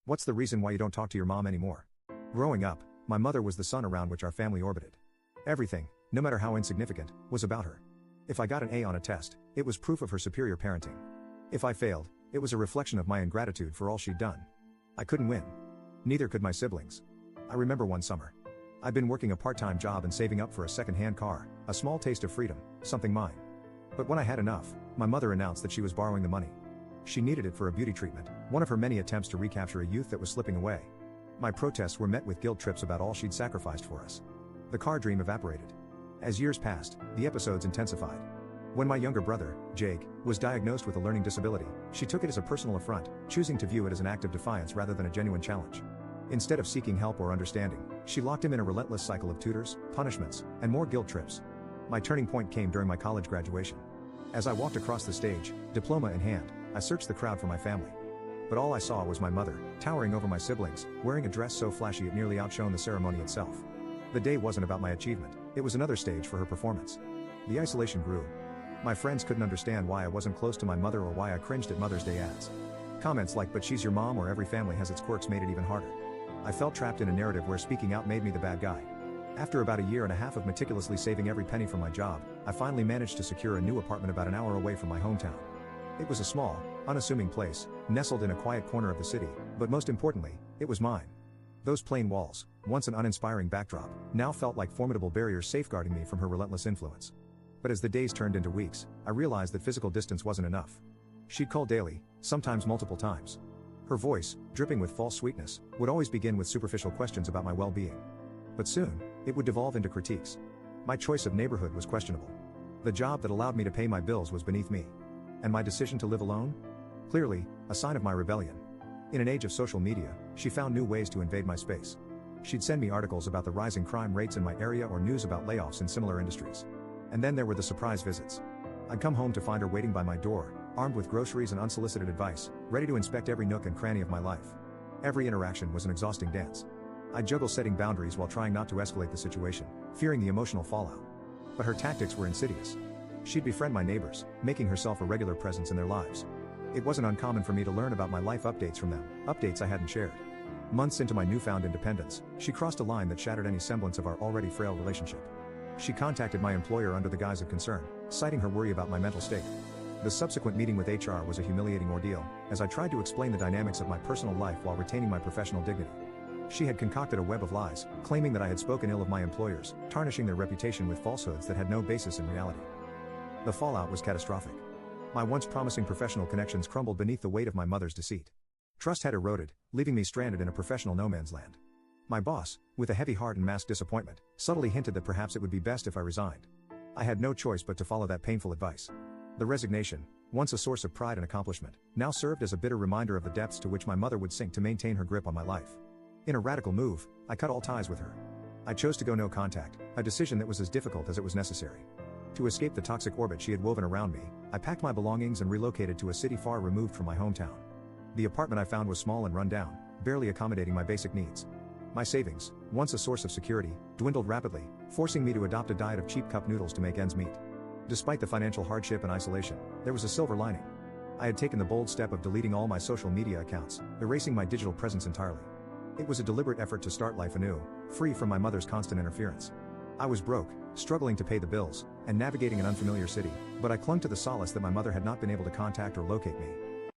What's the reason why you don't talk to your mom anymore? Growing up, my mother was the sun around which our family orbited. Everything, no matter how insignificant, was about her. If I got an A on a test, it was proof of her superior parenting. If I failed, it was a reflection of my ingratitude for all she'd done. I couldn't win. Neither could my siblings. I remember one summer. I'd been working a part-time job and saving up for a second-hand car, a small taste of freedom, something mine. But when I had enough, my mother announced that she was borrowing the money. She needed it for a beauty treatment, one of her many attempts to recapture a youth that was slipping away. My protests were met with guilt trips about all she'd sacrificed for us. The car dream evaporated. As years passed, the episodes intensified. When my younger brother, Jake, was diagnosed with a learning disability, she took it as a personal affront, choosing to view it as an act of defiance rather than a genuine challenge. Instead of seeking help or understanding, she locked him in a relentless cycle of tutors, punishments, and more guilt trips. My turning point came during my college graduation. As I walked across the stage, diploma in hand, I searched the crowd for my family. But all I saw was my mother, towering over my siblings, wearing a dress so flashy it nearly outshone the ceremony itself. The day wasn't about my achievement, it was another stage for her performance. The isolation grew. My friends couldn't understand why I wasn't close to my mother or why I cringed at Mother's Day ads. Comments like "but she's your mom" or "every family has its quirks" made it even harder. I felt trapped in a narrative where speaking out made me the bad guy. After about a year and a half of meticulously saving every penny from my job, I finally managed to secure a new apartment about an hour away from my hometown. It was a small, unassuming place, nestled in a quiet corner of the city, but most importantly, it was mine. Those plain walls, once an uninspiring backdrop, now felt like formidable barriers safeguarding me from her relentless influence. But as the days turned into weeks, I realized that physical distance wasn't enough. She'd call daily, sometimes multiple times. Her voice, dripping with false sweetness, would always begin with superficial questions about my well-being. But soon, it would devolve into critiques. My choice of neighborhood was questionable. The job that allowed me to pay my bills was beneath me. And my decision to live alone? Clearly, a sign of my rebellion. In an age of social media, she found new ways to invade my space. She'd send me articles about the rising crime rates in my area or news about layoffs in similar industries. And then there were the surprise visits. I'd come home to find her waiting by my door, armed with groceries and unsolicited advice, ready to inspect every nook and cranny of my life. Every interaction was an exhausting dance. I'd juggle setting boundaries while trying not to escalate the situation, fearing the emotional fallout. But her tactics were insidious. She'd befriend my neighbors, making herself a regular presence in their lives. It wasn't uncommon for me to learn about my life updates from them, updates I hadn't shared. Months into my newfound independence, she crossed a line that shattered any semblance of our already frail relationship. She contacted my employer under the guise of concern, citing her worry about my mental state. The subsequent meeting with HR was a humiliating ordeal, as I tried to explain the dynamics of my personal life while retaining my professional dignity. She had concocted a web of lies, claiming that I had spoken ill of my employers, tarnishing their reputation with falsehoods that had no basis in reality. The fallout was catastrophic. My once promising professional connections crumbled beneath the weight of my mother's deceit. Trust had eroded, leaving me stranded in a professional no-man's land. My boss, with a heavy heart and masked disappointment, subtly hinted that perhaps it would be best if I resigned. I had no choice but to follow that painful advice. The resignation, once a source of pride and accomplishment, now served as a bitter reminder of the depths to which my mother would sink to maintain her grip on my life. In a radical move, I cut all ties with her. I chose to go no contact, a decision that was as difficult as it was necessary. To escape the toxic orbit she had woven around me, I packed my belongings and relocated to a city far removed from my hometown. The apartment I found was small and run down, barely accommodating my basic needs. My savings, once a source of security, dwindled rapidly, forcing me to adopt a diet of cheap cup noodles to make ends meet. Despite the financial hardship and isolation, there was a silver lining. I had taken the bold step of deleting all my social media accounts, erasing my digital presence entirely. It was a deliberate effort to start life anew, free from my mother's constant interference. I was broke, struggling to pay the bills, and navigating an unfamiliar city, but I clung to the solace that my mother had not been able to contact or locate me.